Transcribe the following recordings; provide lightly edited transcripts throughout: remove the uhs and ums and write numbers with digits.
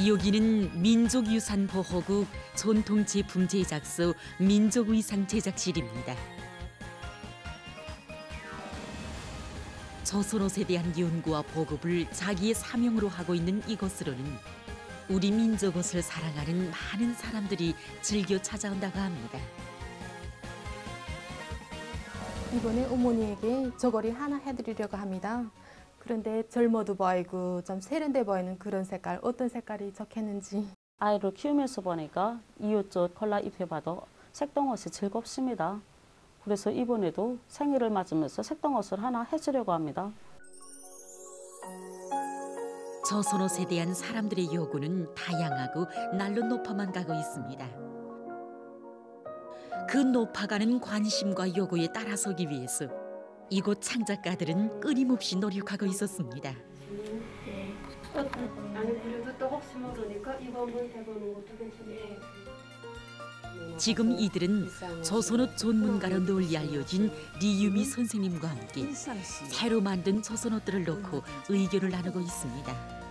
여기는 민족유산보호국 전통제품 제작소 민족의상 제작실입니다. 조선옷에 대한 연구와 보급을 자기의 사명으로 하고 있는 이곳으로는 우리 민족옷을 사랑하는 많은 사람들이 즐겨 찾아온다고 합니다. 이번에 어머니에게 저고리 하나 해드리려고 합니다. 그런데 젊어도 보이고 좀 세련돼 보이는 그런 색깔, 어떤 색깔이 좋겠는지. 아이를 키우면서 보니까 이웃집 콜라 입혀봐도 색동옷이 즐겁습니다. 그래서 이번에도 생일을 맞으면서 색동옷을 하나 해주려고 합니다. 조선옷에 대한 사람들의 요구는 다양하고 날로 높아만 가고 있습니다. 그 높아가는 관심과 요구에 따라서기 위해서 이곳 창작가들은 끊임없이 노력하고 있었습니다. 아니 그래도 또 혹시 모르니까 이거 한번 해보는 것도 괜찮네. 지금 이들은 조선옷 전문가로 널리 알려진 리유미 선생님과 함께 새로 만든 조선옷들을 놓고 의견을 나누고 있습니다.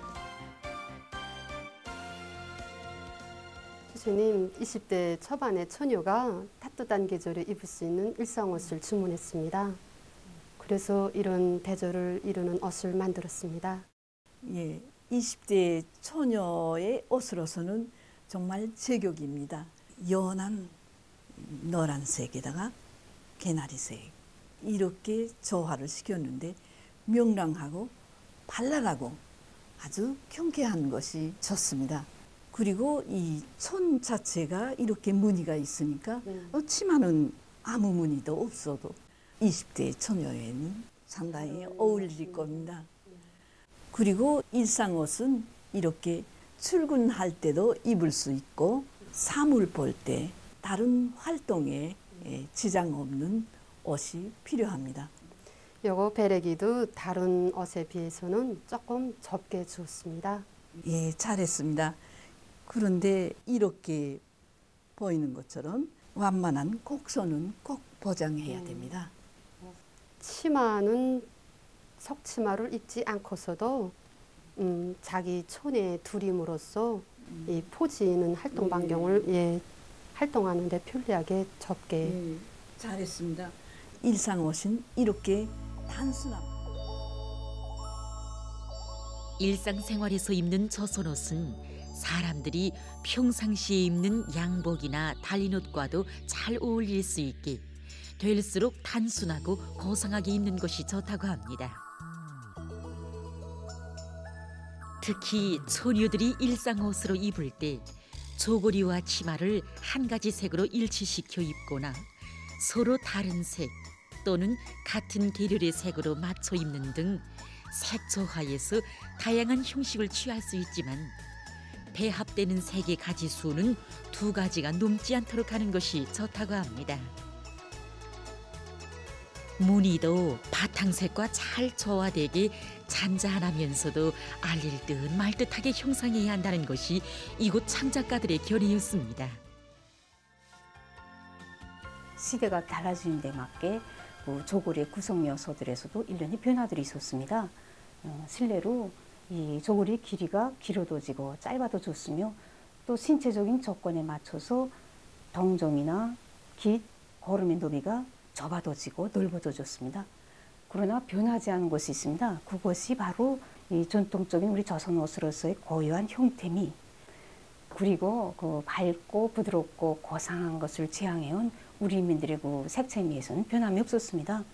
교수님, 20대 초반의 처녀가 따뜻한 계절에 입을 수 있는 일상옷을 주문했습니다. 그래서 이런 대조를 이루는 옷을 만들었습니다. 예, 20대 처녀의 옷으로서는 정말 제격입니다. 연한 노란색에다가 개나리색 이렇게 조화를 시켰는데 명랑하고 발랄하고 아주 경쾌한 것이 좋습니다. 그리고 이 천 자체가 이렇게 무늬가 있으니까 치마는 아무 무늬도 없어도 20대 처녀에는 상당히 어울릴 겁니다. 그리고 일상옷은 이렇게 출근할 때도 입을 수 있고 사물 볼 때 다른 활동에 지장 없는 옷이 필요합니다. 요거 베레기도 다른 옷에 비해서는 조금 좁게 주었습니다. 예, 잘했습니다. 그런데 이렇게 보이는 것처럼 완만한 곡선은 꼭 보장해야 됩니다. 치마는 속치마를 입지 않고서도 자기 촌에 두림으로써 이 포지는 활동 반경을 활동하는 데 편리하게 좁게. 잘했습니다. 일상옷은 이렇게 단순합니다. 일상생활에서 입는 조선옷은 사람들이 평상시에 입는 양복이나 달린옷과도 잘 어울릴 수 있게 될수록 단순하고 고상하게 입는 것이 좋다고 합니다. 특히 처녀들이 일상옷으로 입을 때 조거리와 치마를 한 가지 색으로 일치시켜 입거나 서로 다른 색 또는 같은 계열의 색으로 맞춰 입는 등 색조화에서 다양한 형식을 취할 수 있지만 배합되는 색의 가지수는 2가지가 넘지 않도록 하는 것이 좋다고 합니다. 무늬도 바탕색과 잘 조화되게 잔잔하면서도 알릴 듯 말 듯하게 형상해야 한다는 것이 이곳 창작가들의 결의였습니다. 시대가 달라지는 데 맞게 조골의 구성 요소들에서도 일련의 변화들이 있었습니다. 실내로 이 조골의 길이가 길어도지고 짧아도 좋으며 또 신체적인 조건에 맞춰서 동점이나 깃, 고름의 너비가 좁아도지고 넓어져졌습니다. 그러나 변하지 않은 것이 있습니다. 그것이 바로 이 전통적인 우리 조선 옷으로서의 고유한 형태미, 그리고 그 밝고 부드럽고 고상한 것을 지향해온 우리 인민들의 그 색채미에서는 변함이 없었습니다.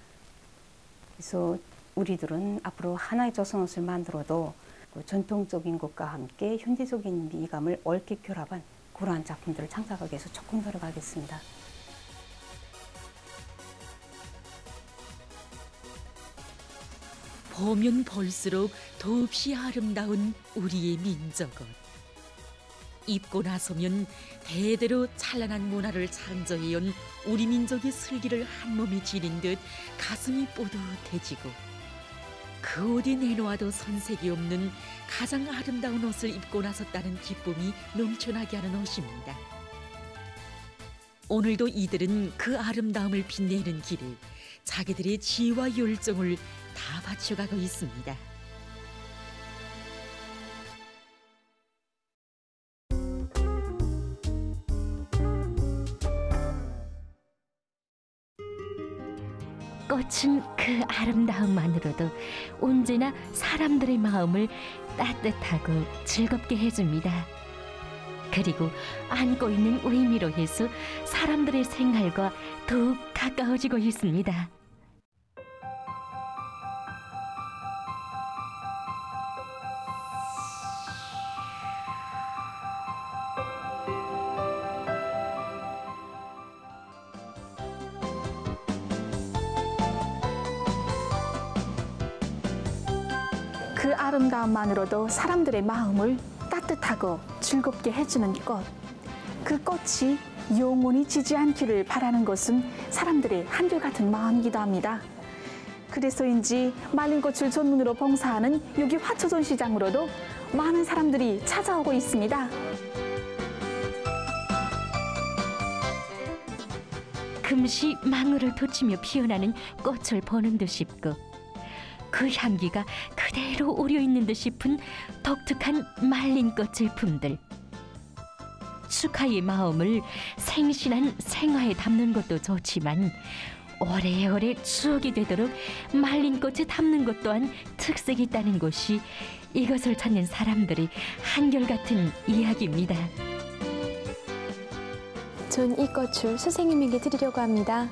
그래서 우리들은 앞으로 하나의 조선 옷을 만들어도 그 전통적인 것과 함께 현대적인 미감을 얽히 결합한 그러한 작품들을 창작하기 위해서 조금 노력하겠습니다. 보면 볼수록 더없이 아름다운 우리의 민족옷. 입고 나서면 대대로 찬란한 문화를 창조해온 우리 민족의 슬기를 한몸에 지닌 듯 가슴이 뿌듯해지고 그 어디 내놓아도 손색이 없는 가장 아름다운 옷을 입고 나섰다는 기쁨이 넘쳐나게 하는 옷입니다. 오늘도 이들은 그 아름다움을 빛내는 길에 자기들의 지혜와 열정을 다 바쳐가고 있습니다. 꽃은 그 아름다움만으로도 언제나 사람들의 마음을 따뜻하고 즐겁게 해줍니다. 그리고 안고 있는 의미로 해서 사람들의 생활과 더욱 가까워지고 있습니다. 그 아름다움만으로도 사람들의 마음을 따뜻하고 즐겁게 해주는 꽃. 그 꽃이 영원히 지지 않기를 바라는 것은 사람들의 한결같은 마음이기도 합니다. 그래서인지 말린 꽃을 전문으로 봉사하는 여기 화초전 시장으로도 많은 사람들이 찾아오고 있습니다. 금시 망울을 돋치며 피어나는 꽃을 보는 듯 싶고 그 향기가 그대로 오려있는 듯 싶은 독특한 말린 꽃 제품들. 축하의 마음을 생신한 생화에 담는 것도 좋지만 오래오래 추억이 되도록 말린 꽃에 담는 것 또한 특색이 있다는 것이 이것을 찾는 사람들의 한결같은 이야기입니다. 전 이 꽃을 선생님에게 드리려고 합니다.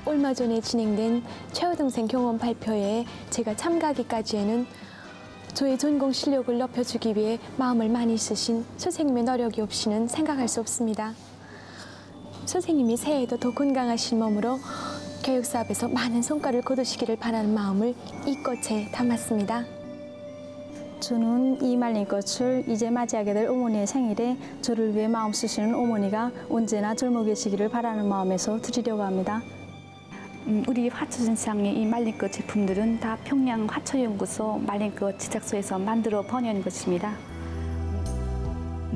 얼마 전에 진행된 최우등생 경원 발표회에 제가 참가하기까지에는 저의 전공 실력을 높여주기 위해 마음을 많이 쓰신 선생님의 노력이 없이는 생각할 수 없습니다. 선생님이 새해에도 더 건강하신 몸으로 교육사업에서 많은 성과를 거두시기를 바라는 마음을 이 꽃에 담았습니다. 저는 이 말린 꽃을 이제 맞이하게 될 어머니의 생일에 저를 위해 마음 쓰시는 어머니가 언제나 젊어 계시기를 바라는 마음에서 드리려고 합니다. 우리 화초전시장의 이 말린꽃 제품들은 다 평양 화초연구소 말린꽃 제작소에서 만들어 번연 것입니다.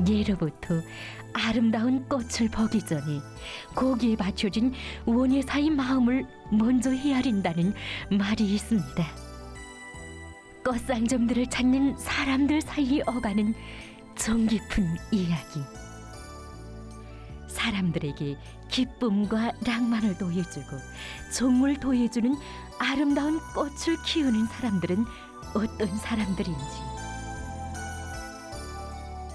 예로부터 아름다운 꽃을 보기 전에 거기에 받쳐진 원예사의 마음을 먼저 헤아린다는 말이 있습니다. 꽃상점들을 찾는 사람들 사이에 오가는 정 깊은 이야기. 사람들에게 기쁨과 낭만을 더해주고 정을 더해주는 아름다운 꽃을 키우는 사람들은 어떤 사람들인지.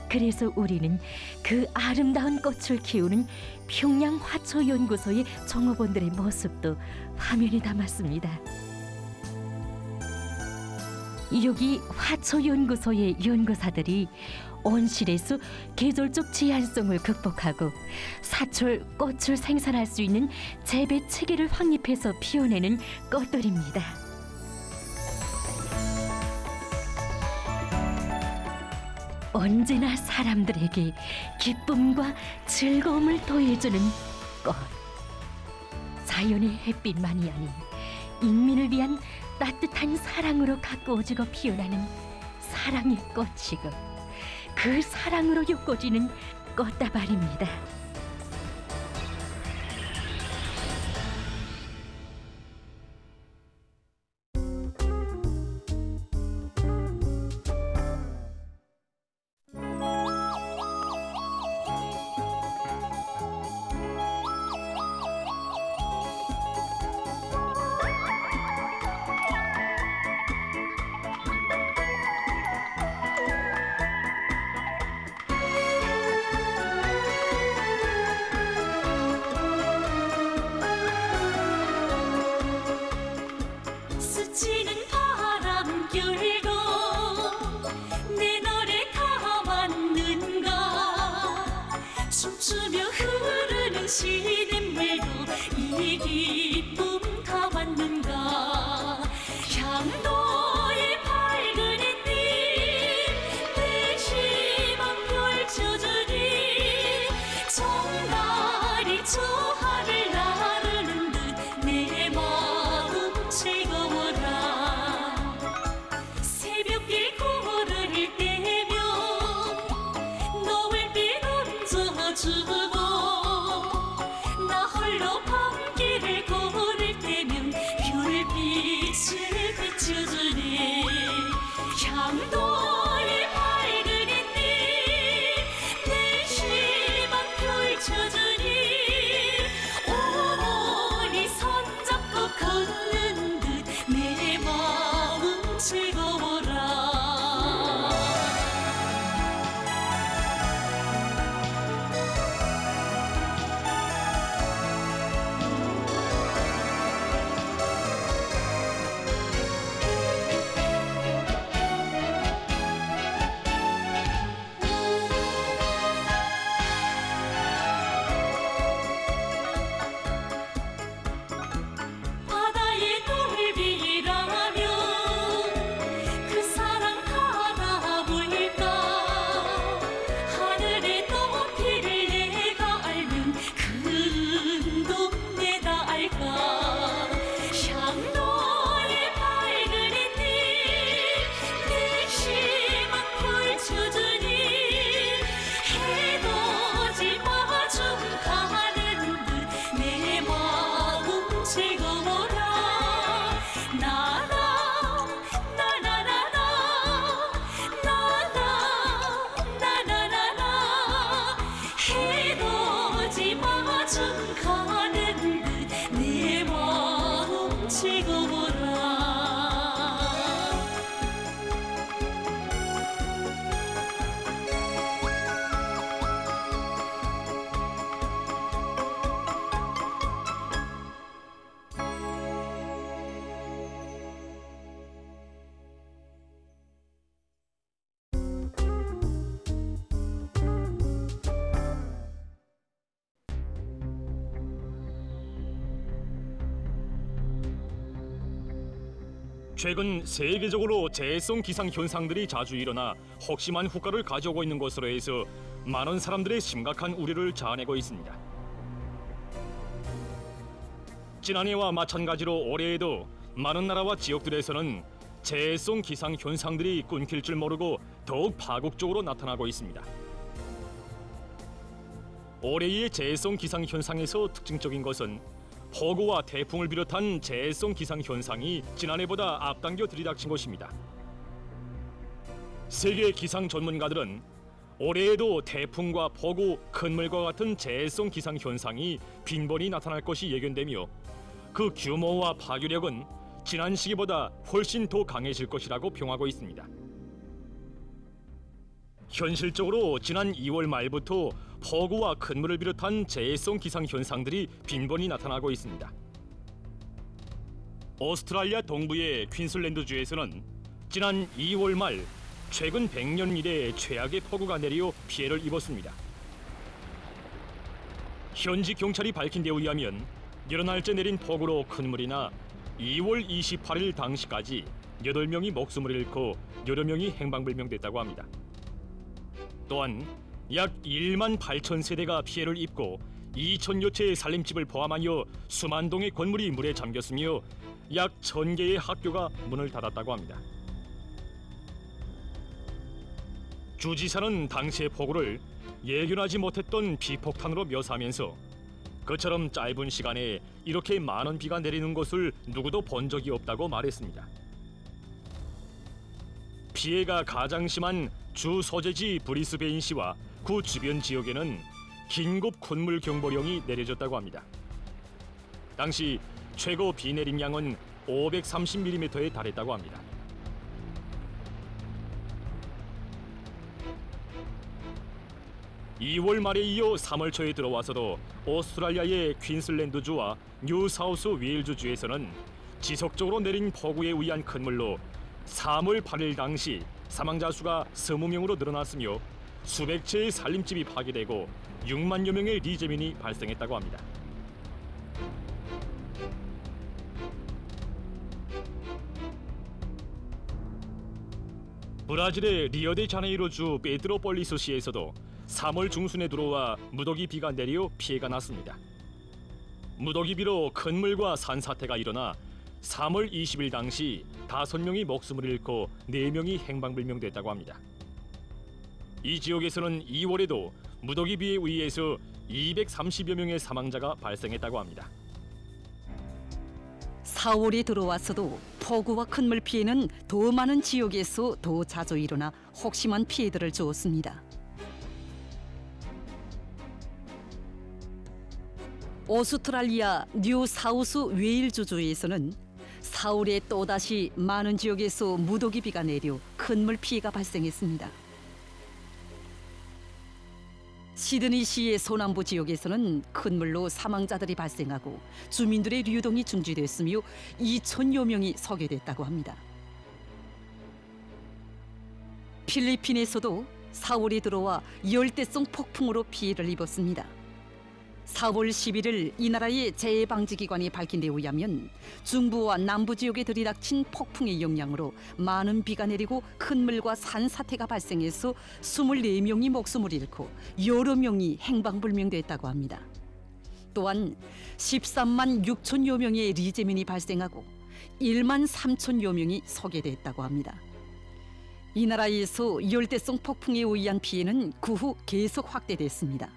그래서 우리는 그 아름다운 꽃을 키우는 평양 화초연구소의 종업원들의 모습도 화면에 담았습니다. 여기 화초연구소의 연구사들이 온실에서 계절적 제한성을 극복하고 사철 꽃을 생산할 수 있는 재배 체계를 확립해서 피워내는 꽃들입니다. 언제나 사람들에게 기쁨과 즐거움을 더해주는 꽃. 자연의 햇빛만이 아닌 인민을 위한 따뜻한 사랑으로 가꾸어지고 피어나는 사랑의 꽃이고 그 사랑으로 엮어지는 꽃다발입니다. 지구보다 최근 세계적으로 재해성 기상 현상들이 자주 일어나 혹심한 후과를 가져오고 있는 것으로 해서 많은 사람들의 심각한 우려를 자아내고 있습니다. 지난해와 마찬가지로 올해에도 많은 나라와 지역들에서는 재해성 기상 현상들이 끊길 줄 모르고 더욱 파국적으로 나타나고 있습니다. 올해의 재해성 기상 현상에서 특징적인 것은 폭우와 태풍을 비롯한 재해성 기상 현상이 지난해보다 앞당겨 들이닥친 것입니다. 세계 기상 전문가들은 올해에도 태풍과 폭우, 큰물과 같은 재해성 기상 현상이 빈번히 나타날 것이 예견되며 그 규모와 파괴력은 지난 시기보다 훨씬 더 강해질 것이라고 평하고 있습니다. 현실적으로 지난 2월 말부터 폭우와 큰물을 비롯한 재해성 기상 현상들이 빈번히 나타나고 있습니다. 오스트랄리아 동부의 퀸슬랜드주에서는 지난 2월 말 최근 100년 이래 최악의 폭우가 내려 피해를 입었습니다. 현지 경찰이 밝힌 데 의하면 여러 날째 내린 폭우로 큰물이나 2월 28일 당시까지 8명이 목숨을 잃고 여러 명이 행방불명됐다고 합니다. 또한 약 1만 8천 세대가 피해를 입고 2천여 채의 살림집을 포함하여 수만 동의 건물이 물에 잠겼으며 약 1,000개의 학교가 문을 닫았다고 합니다. 주지사는 당시의 폭우를 예견하지 못했던 비폭탄으로 묘사하면서 그처럼 짧은 시간에 이렇게 많은 비가 내리는 것을 누구도 본 적이 없다고 말했습니다. 피해가 가장 심한 주 소재지 브리스베인시와 그 주변 지역에는 긴급 큰물 경보령이 내려졌다고 합니다. 당시 최고 비 내림 양은 530mm에 달했다고 합니다. (2월) 말에 이어 3월 초에 들어와서도 오스트랄리아의 퀸슬랜드주와 뉴사우스 웨일즈주에서는 지속적으로 내린 폭우에 의한 큰물로 3월 8일 당시 사망자 수가 20명으로 늘어났으며 수백 채의 살림집이 파괴되고 6만여 명의 리재민이 발생했다고 합니다. 브라질의 리오데자네이로주 페드로폴리스시에서도 3월 중순에 들어와 무더기 비가 내려 피해가 났습니다. 무더기 비로 큰물과 산사태가 일어나 3월 20일 당시 5명이 목숨을 잃고 4명이 행방불명됐다고 합니다. 이 지역에서는 2월에도 무더기 비에 의해서 230여 명의 사망자가 발생했다고 합니다. 4월이 들어와서도 폭우와 큰물 피해는 더 많은 지역에서 더 자주 일어나 혹심한 피해들을 주었습니다. 오스트랄리아 뉴사우스 웨일즈주에서는 4월에 또다시 많은 지역에서 무더기 비가 내려 큰물 피해가 발생했습니다. 시드니시의 서남부 지역에서는 큰물로 사망자들이 발생하고 주민들의流동이 중지됐으며 2천여 명이 소개됐다고 합니다. 필리핀에서도 4월이 들어와 열대성 폭풍으로 피해를 입었습니다. 4월 11일 이 나라의 재해방지기관이 밝힌 데 의하면 중부와 남부 지역에 들이닥친 폭풍의 영향으로 많은 비가 내리고 큰물과 산사태가 발생해서 24명이 목숨을 잃고 여러 명이 행방불명됐다고 합니다. 또한 13만 6천여 명의 리재민이 발생하고 1만 3천여 명이 소개됐다고 합니다. 이 나라에서 열대성 폭풍에 의한 피해는 그 후 계속 확대됐습니다.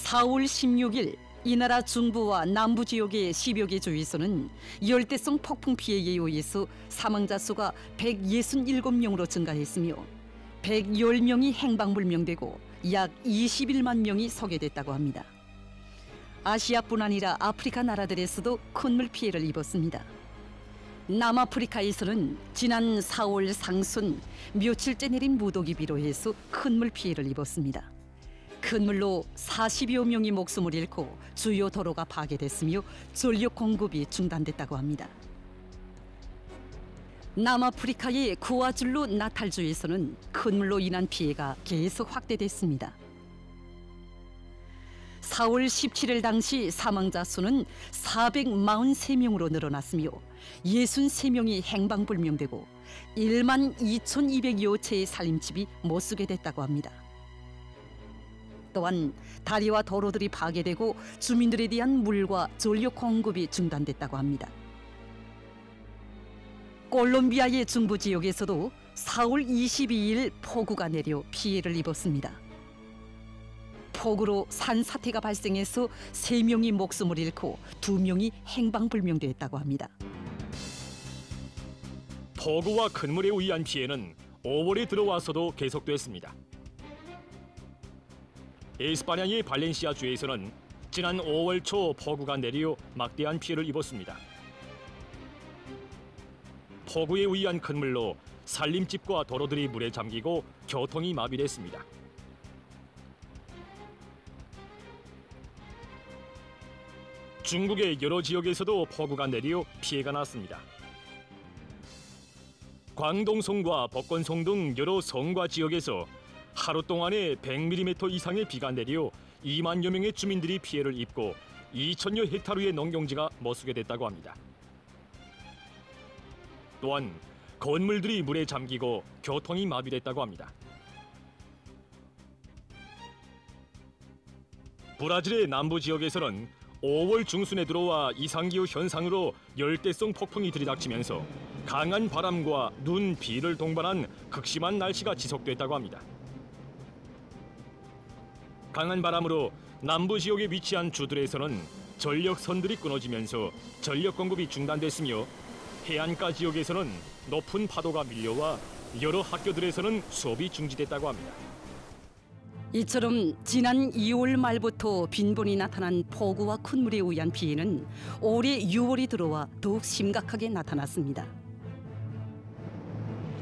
4월 16일 이 나라 중부와 남부 지역의 10여 개 주에서는 열대성 폭풍 피해에 의해서 사망자 수가 167명으로 증가했으며 110명이 행방불명되고 약 21만 명이 소개됐다고 합니다. 아시아뿐 아니라 아프리카 나라들에서도 큰 물 피해를 입었습니다. 남아프리카에서는 지난 4월 상순 며칠째 내린 무더기 비로 해서 큰 물 피해를 입었습니다. 큰 물로 40여 명이 목숨을 잃고 주요 도로가 파괴됐으며 전력 공급이 중단됐다고 합니다. 남아프리카의 쿠아줄루 나탈주에서는 큰 물로 인한 피해가 계속 확대됐습니다. 4월 17일 당시 사망자 수는 443명으로 늘어났으며 63명이 행방불명되고 1만 2,200여 채의 살림집이 못쓰게 됐다고 합니다. 또한 다리와 도로들이 파괴되고 주민들에 대한 물과 전력 공급이 중단됐다고 합니다. 콜롬비아의 중부 지역에서도 4월 22일 폭우가 내려 피해를 입었습니다. 폭우로 산사태가 발생해서 3명이 목숨을 잃고 2명이 행방불명됐다고 합니다. 폭우와 큰 물에 의한 피해는 5월에 들어와서도 계속됐습니다. 에스파냐의 발렌시아 주에서는 지난 5월 초 폭우가 내려 막대한 피해를 입었습니다. 폭우에 의한 큰 물로 살림집과 도로들이 물에 잠기고 교통이 마비됐습니다. 중국의 여러 지역에서도 폭우가 내려 피해가 났습니다. 광동성과 법권성 등 여러 성과 지역에서 하루 동안에 100mm 이상의 비가 내려 2만여 명의 주민들이 피해를 입고 2천여 헥타르의 농경지가 못쓰게 됐다고 합니다. 또한 건물들이 물에 잠기고 교통이 마비됐다고 합니다. 브라질의 남부 지역에서는 5월 중순에 들어와 이상기후 현상으로 열대성 폭풍이 들이닥치면서 강한 바람과 눈, 비를 동반한 극심한 날씨가 지속됐다고 합니다. 강한 바람으로 남부 지역에 위치한 주들에서는 전력선들이 끊어지면서 전력 공급이 중단됐으며 해안가 지역에서는 높은 파도가 밀려와 여러 학교들에서는 수업이 중지됐다고 합니다. 이처럼 지난 2월 말부터 빈번히 나타난 폭우와 큰 물에 의한 피해는 올해 6월이 들어와 더욱 심각하게 나타났습니다.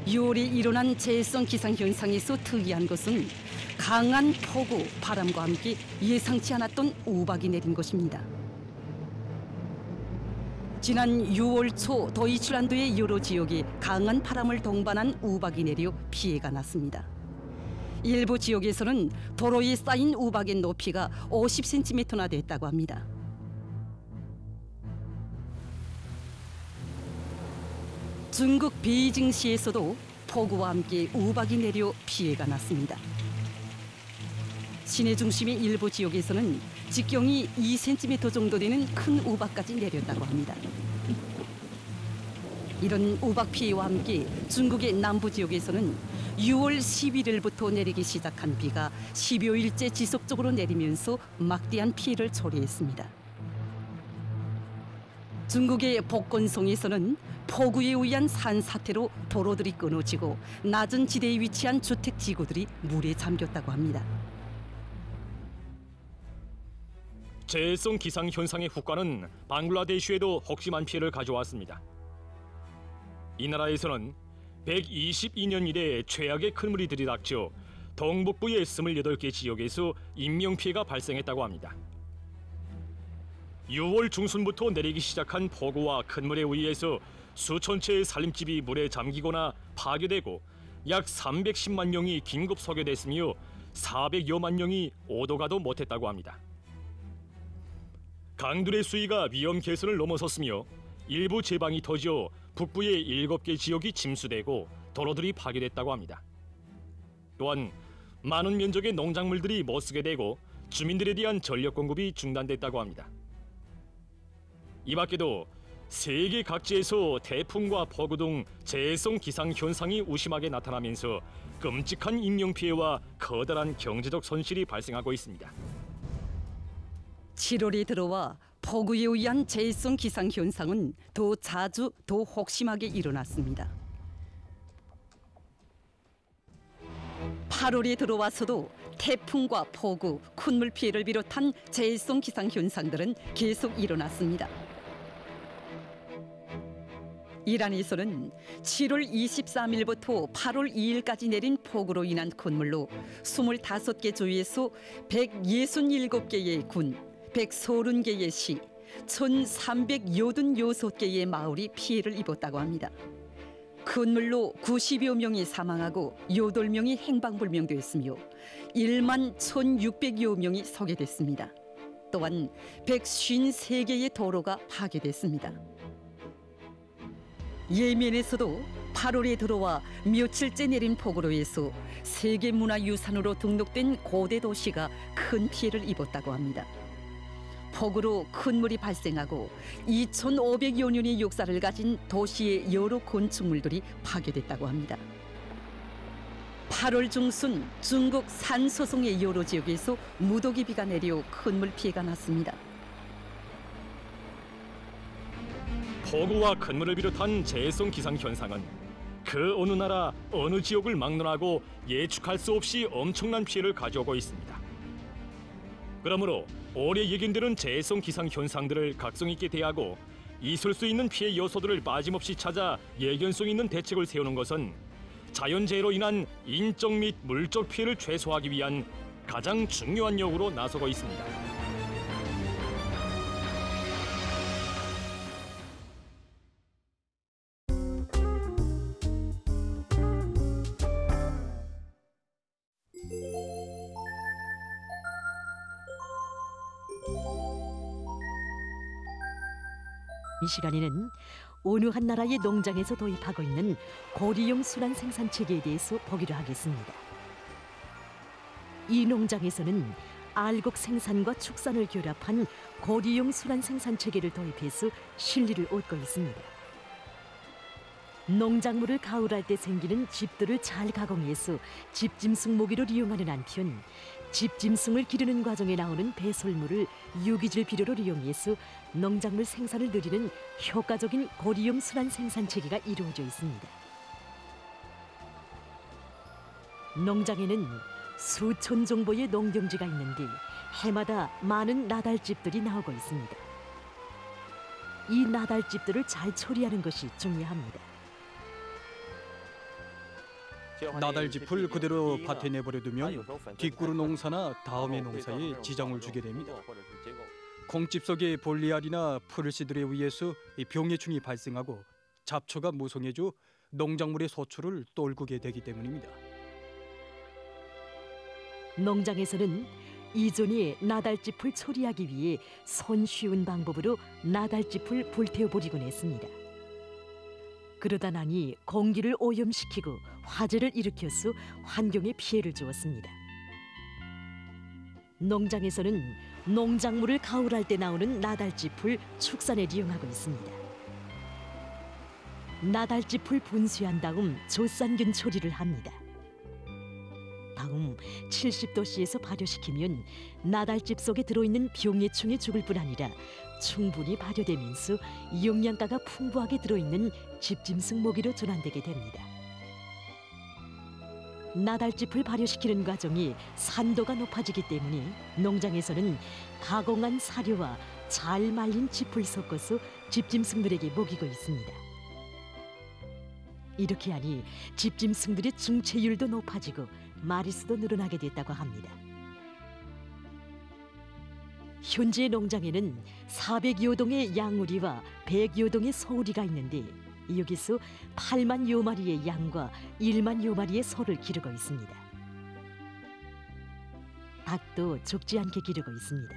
6월에 일어난 재해성 기상현상에서 특이한 것은 강한 폭우, 바람과 함께 예상치 않았던 우박이 내린 것입니다. 지난 6월 초 도이칠란드의 여러 지역에 강한 바람을 동반한 우박이 내려 피해가 났습니다. 일부 지역에서는 도로에 쌓인 우박의 높이가 50cm나 됐다고 합니다. 중국 베이징시에서도 폭우와 함께 우박이 내려 피해가 났습니다. 시내 중심의 일부 지역에서는 직경이 2cm 정도 되는 큰 우박까지 내렸다고 합니다. 이런 우박 피해와 함께 중국의 남부 지역에서는 6월 11일부터 내리기 시작한 비가 10여일째 지속적으로 내리면서 막대한 피해를 초래했습니다. 중국의 복건성에서는 폭우에 의한 산사태로 도로들이 끊어지고 낮은 지대에 위치한 주택 지구들이 물에 잠겼다고 합니다. 재해성 기상 현상의 후과는 방글라데시에도 혹심한 피해를 가져왔습니다. 이 나라에서는 122년 이래 최악의 큰 물이 들이닥쳐 동북부의 28개 지역에서 인명피해가 발생했다고 합니다. 6월 중순부터 내리기 시작한 폭우와 큰 물에 의해서 수천 채의 살림집이 물에 잠기거나 파괴되고 약 310만 명이 긴급 소개됐으며 400여만 명이 오도 가도 못했다고 합니다. 강들의 수위가 위험 개선을 넘어섰으며 일부 제방이 터져 북부의 7개 지역이 침수되고 도로들이 파괴됐다고 합니다. 또한 많은 면적의 농작물들이 못쓰게 되고 주민들에 대한 전력 공급이 중단됐다고 합니다. 이 밖에도 세계 각지에서 태풍과 폭우 등 재해성 기상 현상이 우심하게 나타나면서 끔찍한 인명피해와 커다란 경제적 손실이 발생하고 있습니다. 7월이 들어와 폭우에 의한 재해성 기상 현상은 더 자주, 더 혹심하게 일어났습니다. 8월에 들어와서도 태풍과 폭우, 콧물 피해를 비롯한 재해성 기상 현상들은 계속 일어났습니다. 이란에서는 7월 23일부터 8월 2일까지 내린 폭우로 인한 콧물로 25개 주에서 167개의 군, 130개의 시, 1,386개의 마을이 피해를 입었다고 합니다. 콧물로 90여 명이 사망하고 8명이 행방불명됐으며 1만 1,600여 명이 소개됐습니다. 또한 153개의 도로가 파괴됐습니다. 예멘에서도 8월에 들어와 며칠째 내린 폭우로 해서 세계문화유산으로 등록된 고대 도시가 큰 피해를 입었다고 합니다. 폭우로 큰 물이 발생하고 2,500여 년의 역사를 가진 도시의 여러 건축물들이 파괴됐다고 합니다. 8월 중순 중국 산서성의 여러 지역에서 무더기 비가 내려 큰 물 피해가 났습니다. 폭우와 큰 물을 비롯한 재해성 기상 현상은 그 어느 나라 어느 지역을 막론하고 예측할 수 없이 엄청난 피해를 가져오고 있습니다. 그러므로 올해 예견되는 재해성 기상 현상들을 각성 있게 대하고 있을 수 있는 피해 요소들을 빠짐없이 찾아 예견성 있는 대책을 세우는 것은 자연재해로 인한 인적 및 물적 피해를 최소화하기 위한 가장 중요한 역으로 나서고 있습니다. 이 시간에는 어느 한 나라의 농장에서 도입하고 있는 고리용 순환 생산 체계에 대해서 보기로 하겠습니다. 이 농장에서는 알곡 생산과 축산을 결합한 고리용 순환 생산 체계를 도입해서 실리를 얻고 있습니다. 농작물을 가을할 때 생기는 즙들을 잘 가공해서 집짐승 모기를 이용하는 한편 집짐승을 기르는 과정에 나오는 배설물을 유기질 비료로 이용해서 농작물 생산을 늘리는 효과적인 고리용 순환 생산 체계가 이루어져 있습니다. 농장에는 수천 정보의 농경지가 있는데 해마다 많은 나달집들이 나오고 있습니다. 이 나달집들을 잘 처리하는 것이 중요합니다. 나달짚을 그대로 밭에 내버려두면 뒷구루 농사나 다음의 농사에 지장을 주게 됩니다. 콩집 속의 볼리알이나 프르시들에 의해서 병해충이 발생하고 잡초가 무성해져 농작물의 소출을 떨구게 되기 때문입니다. 농장에서는 이전에 나달짚을 처리하기 위해 손쉬운 방법으로 나달짚을 불태워버리곤 했습니다. 그러다 나니 공기를 오염시키고 화재를 일으켜서 환경에 피해를 주었습니다. 농장에서는 농작물을 가을할 때 나오는 나달짚을 축산에 이용하고 있습니다. 나달짚을 분쇄한 다음 조산균 처리를 합니다. 다음 70도씨에서 발효시키면 나달짚 속에 들어있는 병해충이 죽을 뿐 아니라 충분히 발효되면서 영양가가 풍부하게 들어있는 집짐승 모기로 전환되게 됩니다. 나달짚을 발효시키는 과정이 산도가 높아지기 때문에 농장에서는 가공한 사료와 잘 말린 짚을 섞어서 집짐승들에게 먹이고 있습니다. 이렇게 하니 집짐승들의 중체율도 높아지고 마리수도 늘어나게 됐다고 합니다. 현재 농장에는 400여 동의 양우리와 100여 동의 소우리가 있는데 여기서 8만여 마리의 양과 1만여 마리의 소를 기르고 있습니다. 닭도 적지 않게 기르고 있습니다.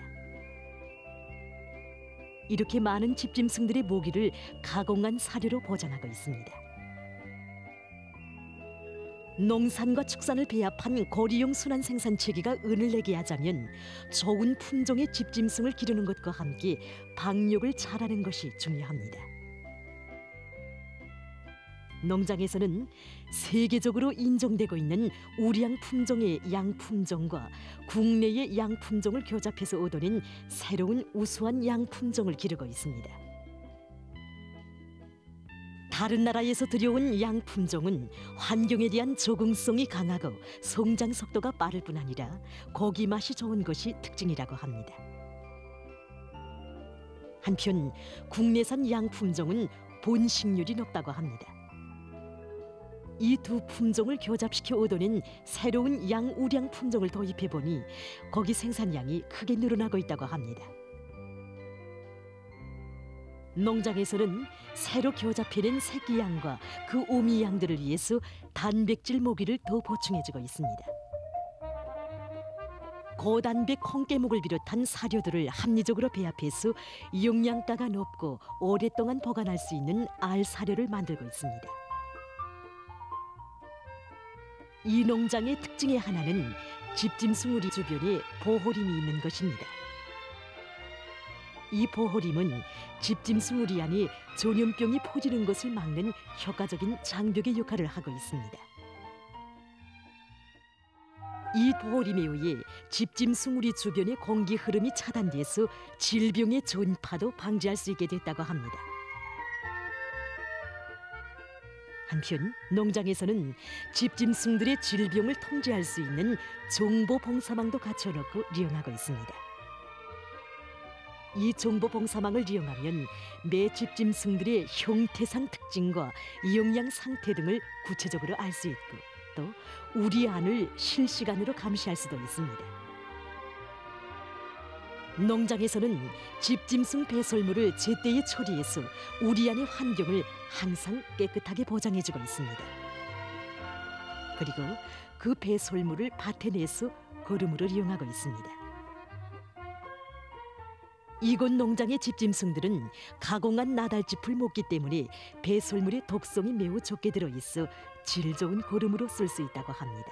이렇게 많은 집짐승들의 모기를 가공한 사료로 보장하고 있습니다. 농산과 축산을 배합한 고리용 순환 생산 체계가 은을 내게 하자면 좋은 품종의 집짐승을 기르는 것과 함께 방역을 잘하는 것이 중요합니다. 농장에서는 세계적으로 인정되고 있는 우량 품종의 양 품종과 국내의 양 품종을 교잡해서 얻어낸 새로운 우수한 양 품종을 기르고 있습니다. 다른 나라에서 들여온 양 품종은 환경에 대한 적응성이 강하고 성장 속도가 빠를 뿐 아니라 고기 맛이 좋은 것이 특징이라고 합니다. 한편 국내산 양 품종은 본식률이 높다고 합니다. 이 두 품종을 교잡시켜 얻어낸 새로운 양 우량 품종을 도입해 보니 고기 생산량이 크게 늘어나고 있다고 합니다. 농장에서는 새로 교잡해낸 새끼 양과 그 오미 양들을 위해서 단백질 모기를 더 보충해주고 있습니다. 고단백 콩깨묵을 비롯한 사료들을 합리적으로 배합해서 영양가가 높고 오랫동안 보관할 수 있는 알 사료를 만들고 있습니다. 이 농장의 특징의 하나는 집짐승 우리 주변에 보호림이 있는 것입니다. 이 보호림은 집짐승 우리 안에 전염병이 퍼지는 것을 막는 효과적인 장벽의 역할을 하고 있습니다. 이 보호림에 의해 집짐승 우리 주변의 공기 흐름이 차단돼서 질병의 전파도 방지할 수 있게 됐다고 합니다. 한편 농장에서는 집짐승들의 질병을 통제할 수 있는 정보 봉사망도 갖춰놓고 이용하고 있습니다. 이 정보 봉사망을 이용하면 매 집짐승들의 형태상 특징과 영양 상태 등을 구체적으로 알 수 있고 또 우리 안을 실시간으로 감시할 수도 있습니다. 농장에서는 집짐승 배설물을 제때에 처리해서 우리 안의 환경을 항상 깨끗하게 보장해주고 있습니다. 그리고 그 배설물을 밭에 내서 거름으로 이용하고 있습니다. 이곳 농장의 집짐승들은 가공한 나달짚을 먹기 때문에 배설물의 독성이 매우 적게 들어있어 질 좋은 거름으로 쓸 수 있다고 합니다.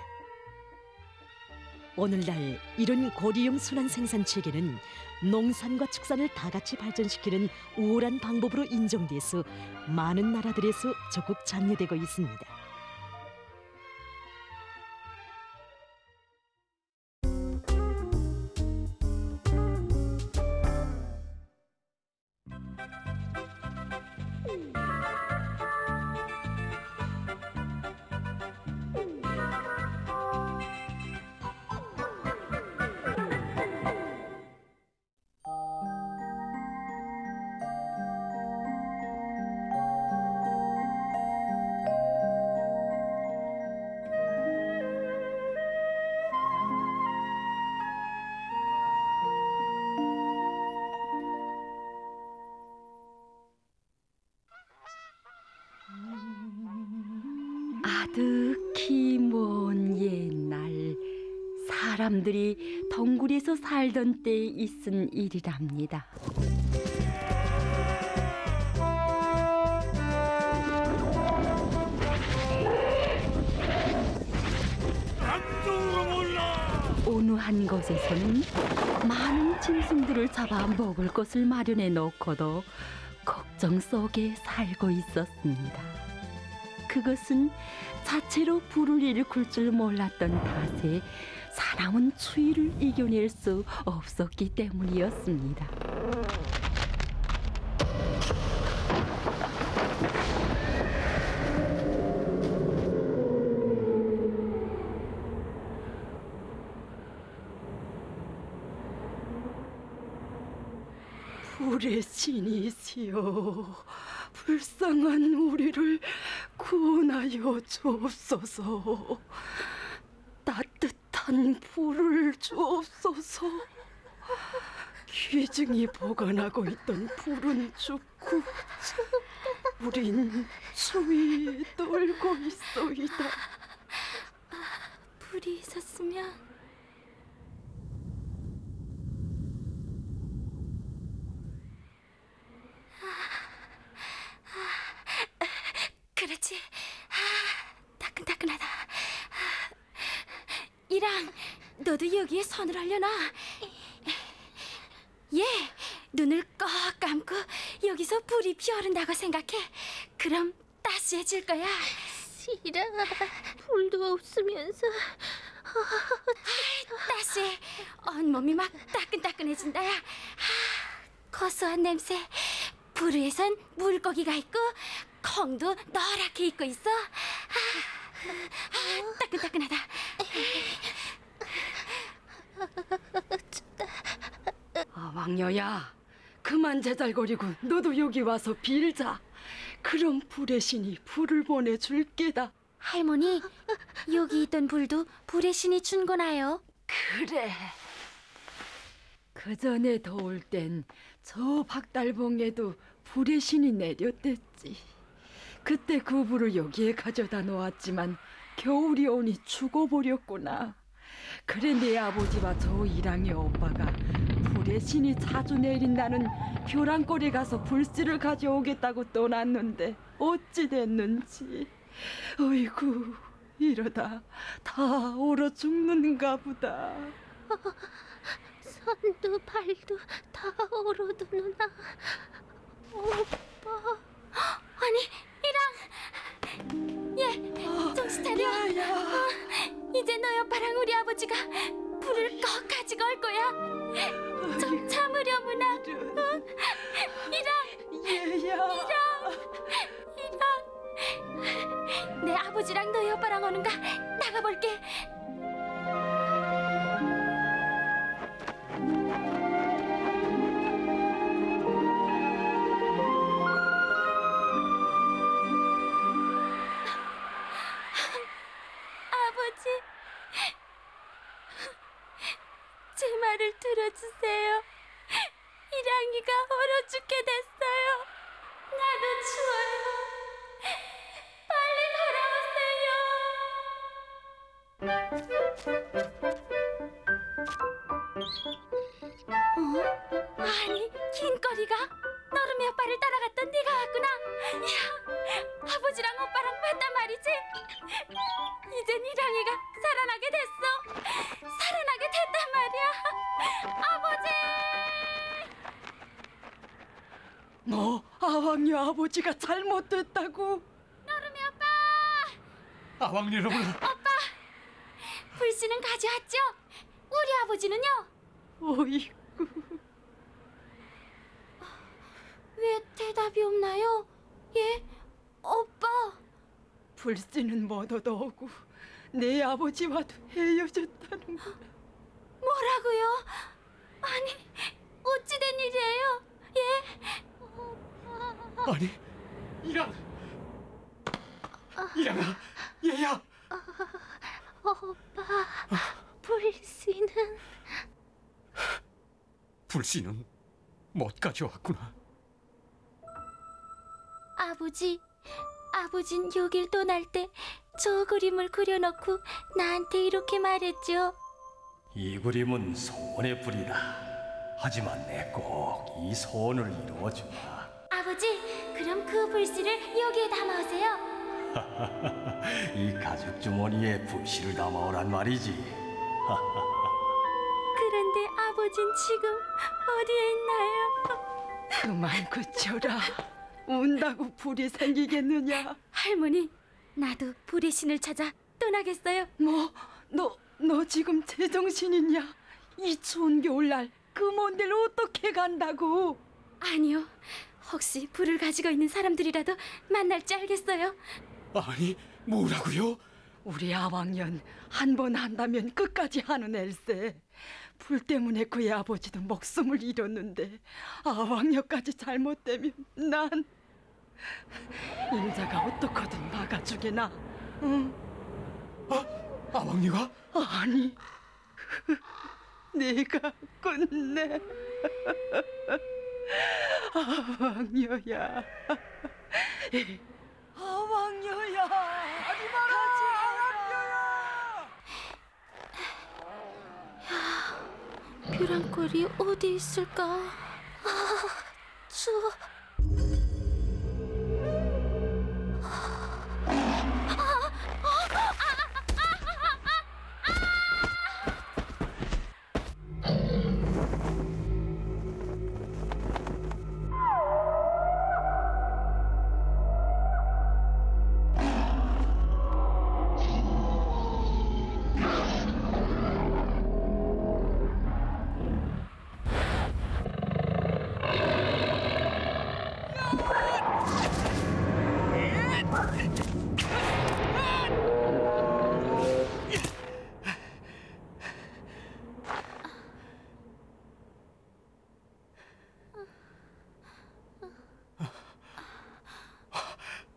오늘날 이런 고리용 순환 생산 체계는 농산과 축산을 다 같이 발전시키는 우월한 방법으로 인정돼서 많은 나라들에서 적극 잔여되고 있습니다. 아득히 먼 옛날 사람들이 덩굴에서 살던 때에 있은 일이랍니다. 어느 한 곳에서는 많은 짐승들을 잡아 먹을 것을 마련해 놓고도 걱정 속에 살고 있었습니다. 그것은 자체로 불을 일으킬 줄 몰랐던 탓에 사나운 추위를 이겨낼 수 없었기 때문이었습니다. 불의 신이시여, 불쌍한 우리를 구원하여 주옵소서. 따뜻한 불을 주옵소서. 귀증이 보관하고 있던 불은 죽고 우린 추위에 떨고 있소이다. 불이 있었으면 그렇지. 따끈따끈하다. 이랑, 너도 여기에 손을 올려놔. 예, 눈을 꼭 감고 여기서 불이 피어오른다고 생각해. 그럼 따스해질 거야. 싫어. 불도 없으면서. 따스해. 온몸이 막 따끈따끈해진다야. 고소한 냄새, 불에선 물고기가 있고 콩도 노랗게 익고 있어. 따끈따끈하다. 왕녀야, 그만 제잘거리고 너도 여기 와서 빌자. 그럼 불의 신이 불을 보내줄게다. 할머니, 여기 있던 불도 불의 신이 준 거나요? 그래. 그 전에 더울 땐 저 박달봉에도 불의 신이 내렸댔지. 그때 그 불을 여기에 가져다 놓았지만 겨울이 오니 죽어버렸구나. 그래 내 아버지와 저 이랑의 오빠가 불의 신이 자주 내린다는 벼랑골에 가서 불씨를 가져오겠다고 떠났는데 어찌 됐는지. 어이구, 이러다 다 얼어 죽는가 보다. 손도 발도 다 얼어드느나. 오빠. 아니, 이랑. 예, 정신 차려. 이제 너희 오빠랑 우리 아버지가 불을 꼭 가지고 올 거야. 좀 참으려무나. 이랑. 얘야. 이랑. 내 아버지랑 너희 오빠랑 오는가 나가볼게. 아버지, 제 말을 들어주세요. 이랑이가 얼어 죽게 됐어요. 나도 추워요. 아니, 긴거리가 너름의 오빠를 따라갔던 네가 왔구나. 이야, 아버지랑 오빠랑 봤단 말이지. 이젠 이랑이가 살아나게 됐어. 살아나게 됐단 말이야. 아버지! 너 아왕녀 아버지가 잘못됐다고. 너름의 오빠! 아왕 여러분. 오빠! 불씨는 가져왔죠? 우리 아버지는요? 어이구. 왜 대답이 없나요? 예? 오빠! 불씨는 못 얻어오고 내 아버지와도 헤어졌다는구나. 뭐라고요? 아니, 어찌된 일이에요? 예? 아니, 이랑아, 얘야. 오빠, 불씨는 불씨는 못 가져왔구나. 아버진 여길 떠날 때 저 그림을 그려놓고 나한테 이렇게 말했죠. 이 그림은 소원의 불이다. 하지만 내 꼭 이 소원을 이루어주마. 아버지, 그럼 그 불씨를 여기에 담아오세요. 이 가죽 주머니에 불씨를 담아오란 말이지. 그런데 아버진 지금 어디에 있나요? 그만 그쳐라. 운다고 불이 생기겠느냐. 할머니, 나도 불의 신을 찾아 떠나겠어요. 뭐? 너 지금 제정신이냐? 이 추운 겨울날 그 먼 데를 어떻게 간다고? 아니요, 혹시 불을 가지고 있는 사람들이라도 만날지 알겠어요. 아니, 뭐라고요? 우리 아왕년 한 번 한다면 끝까지 하는 일세. 불 때문에 그의 아버지도 목숨을 잃었는데 아왕년까지 잘못되면 난 인자가 어떻게든 막아주게나. 응? 아왕녀가? 아니, 내가 끝내. 아왕녀야. 아왕녀야. 가지 마라. 아왕녀야. 벼랑골이 어디 있을까? 추워.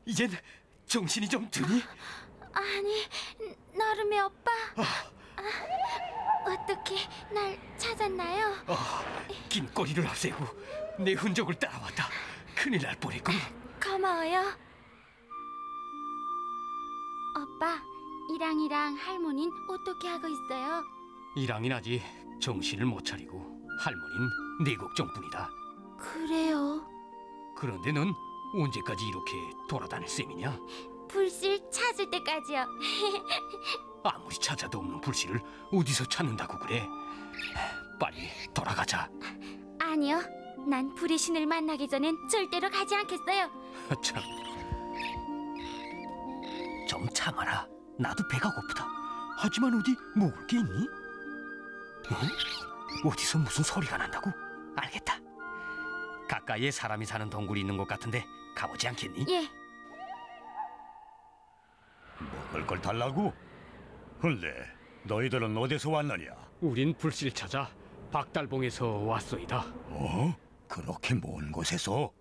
이젠 정신이 좀 드니? 아니, 너름의 오빠. 어떻게 날 찾았나요? 긴 꼬리를 앞세우고 내 흔적을 따라왔다. 큰일 날 뻔했구나. 고마워요. 오빠, 이랑이랑 할머니는 어떻게 하고 있어요? 이랑이는 아직 정신을 못 차리고 할머니는 내 걱정뿐이다. 그래요? 그런데 넌 언제까지 이렇게 돌아다닐 셈이냐? 불실 찾을 때까지요. 아무리 찾아도 없는 불씨를 어디서 찾는다고 그래? 빨리 돌아가자. 아니요, 난 불의 신을 만나기 전엔 절대로 가지 않겠어요. 참, 좀 참아라. 나도 배가 고프다. 하지만 어디 먹을 게 있니? 어디서 무슨 소리가 난다고? 알겠다. 가까이에 사람이 사는 동굴이 있는 것 같은데 가보지 않겠니? 예. 먹을 걸 달라고? 근데 너희들은 어디서 왔느냐? 우린 불씨를 찾아 박달봉에서 왔소이다. 그렇게 먼 곳에서?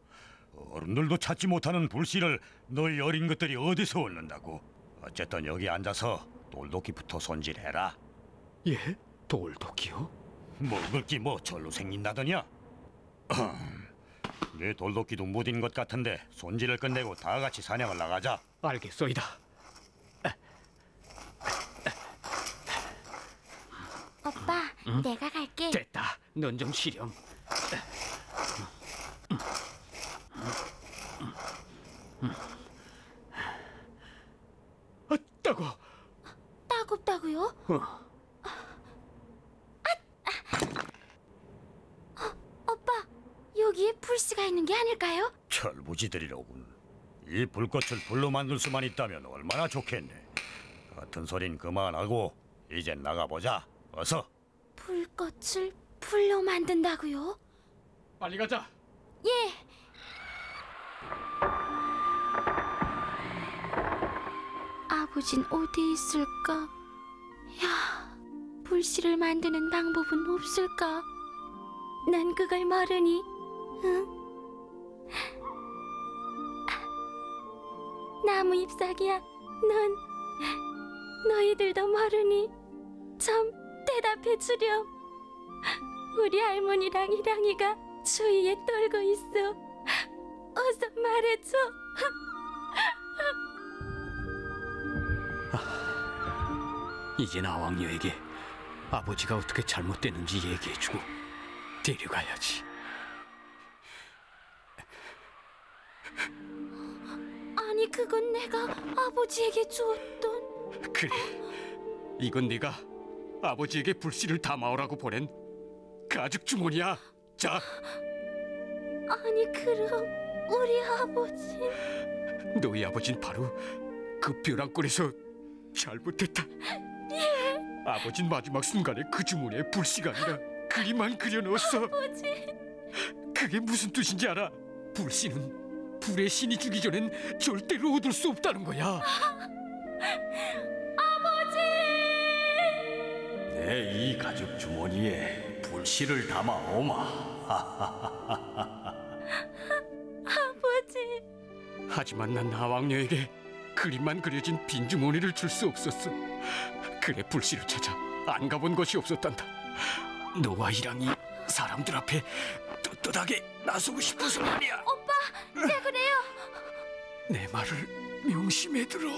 어른들도 찾지 못하는 불씨를 너희 어린 것들이 어디서 얻는다고? 어쨌든 여기 앉아서 돌도끼부터 손질해라. 예? 돌도끼요? 먹을 게 뭐 절로 생긴다더냐? 내 돌도끼도 무딘 것 같은데 손질을 끝내고 다 같이 사냥을 나가자. 알겠소이다. 오빠, 내가 갈게. 됐다. 넌 좀 쉬렴. 따가워. 따갑다고요? 오빠, 여기에 불씨가 있는 게 아닐까요? 철부지들이로군. 이 불꽃을 불로 만들 수만 있다면 얼마나 좋겠네. 같은 소린 그만하고 이젠 나가보자. 어서. 불꽃을 불로 만든다고요? 빨리 가자. 예. 아버진 어디 있을까? 야, 불씨를 만드는 방법은 없을까? 난 그걸 모르니. 응? 나무 잎사귀야, 너희들도 모르니? 좀 대답해 주렴. 우리 할머니랑 이랑이가 주위에 떨고 있어. 어서 말해줘. 이제 나왕녀에게 아버지가 어떻게 잘못됐는지 얘기해주고 데려가야지. 아니, 그건 내가 아버지에게 주었던. 그래, 이건 네가 아버지에게 불씨를 담아오라고 보낸 가죽 주머니야. 자. 아니, 그럼 우리 아버지. 너희 아버진 바로 그 벼랑골에서 잘못했다. 예. 아버진 마지막 순간에 그 주머니에 불씨가 아니라 그림만 그려넣었어. 아버지. 그게 무슨 뜻인지 알아? 불씨는 불의 신이 주기 전엔 절대로 얻을 수 없다는 거야. 아버지! 내 이 가죽 주머니에 불씨를 담아오마. 아버지. 하지만 난 나왕녀에게 그림만 그려진 빈 주머니를 줄 수 없었어. 그래, 불씨를 찾아 안 가본 곳이 없었단다. 너와 이랑이 사람들 앞에 떳떳하게 나서고 싶어서 말이야. 오빠, 왜 그래요? 내 말을 명심해 들어.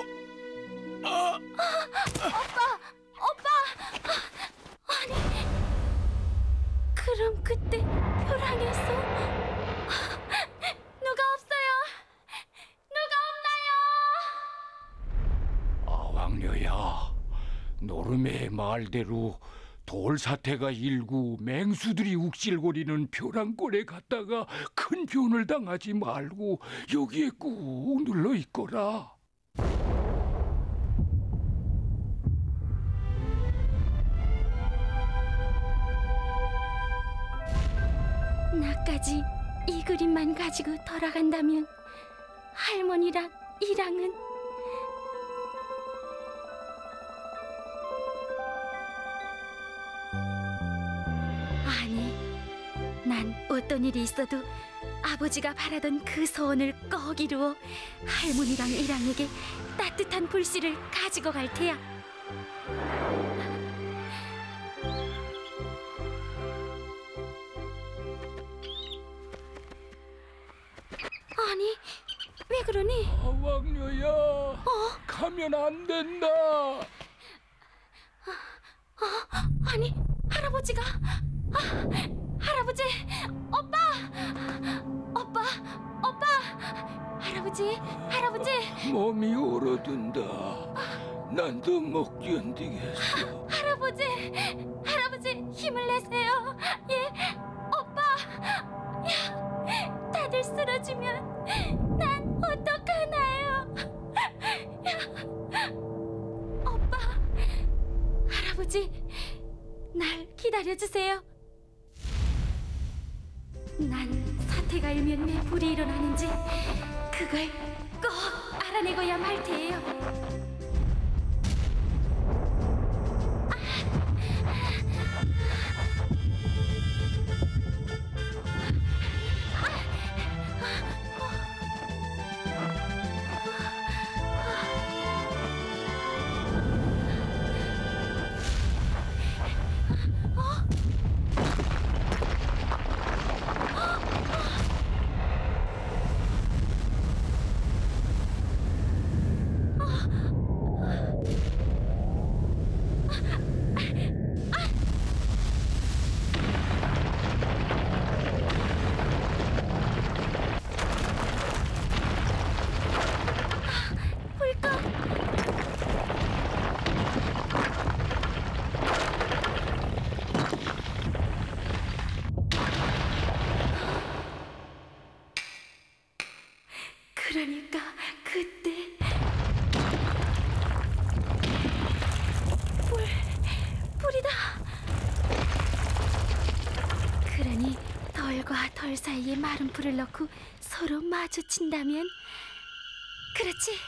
오빠. 아니, 그럼 그때 벼랑에서 누가 없어요? 누가 없나요? 아왕녀야, 노름의 말대로 돌사태가 일고 맹수들이 욱실거리는 벼랑골에 갔다가 큰 변을 당하지 말고 여기에 꾹 눌러 있거라. 나까지 이 그림만 가지고 돌아간다면 할머니랑 이랑은 아니, 난 어떤 일이 있어도 아버지가 바라던 그 소원을 꼭 이루어 할머니랑 이랑에게 따뜻한 불씨를 가지고 갈 테야. 아니, 왜 그러니? 왕녀야, 가면 안 된다. 아니, 할아버지가... 할아버지! 오빠! 할아버지! 몸이 얼어든다. 난 더 못 견디겠어. 할아버지, 힘을 내세요. 예, 오빠! 야, 다들 쓰러지면 난 어떡하나요? 오빠, 할아버지, 날 기다려주세요. 난 사태가 일면 왜 불이 일어나는지 그걸 꼭 알아내고야 말 테예요. 그러니까 그때 불이다. 그러니 덜과 덜 사이에 마른 불을 넣고 서로 마주친다면, 그렇지?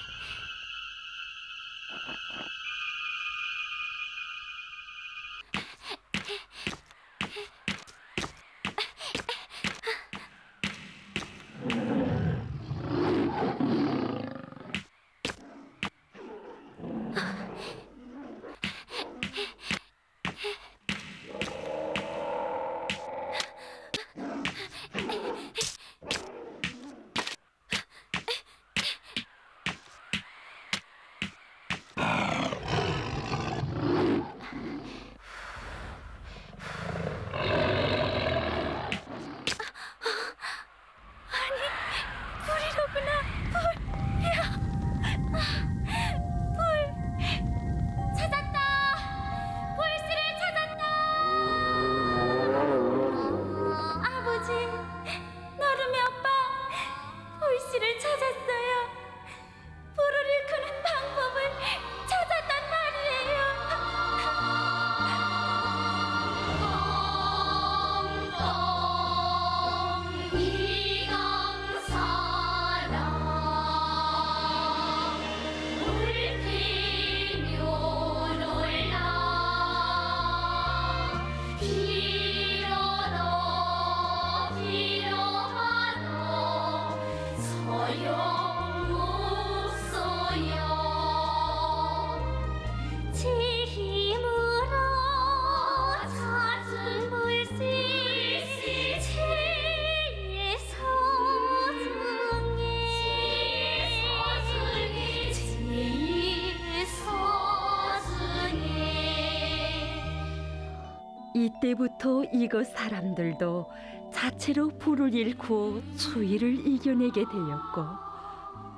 이때부터 이곳 사람들도 자체로 불을 일구어 추위를 이겨내게 되었고,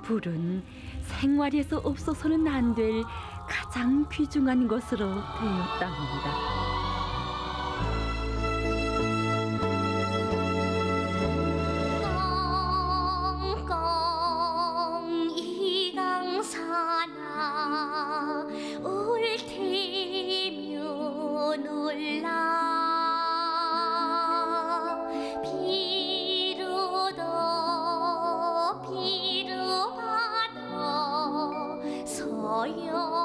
불은 생활에서 없어서는 안 될 가장 귀중한 것으로 되었답니다. 소용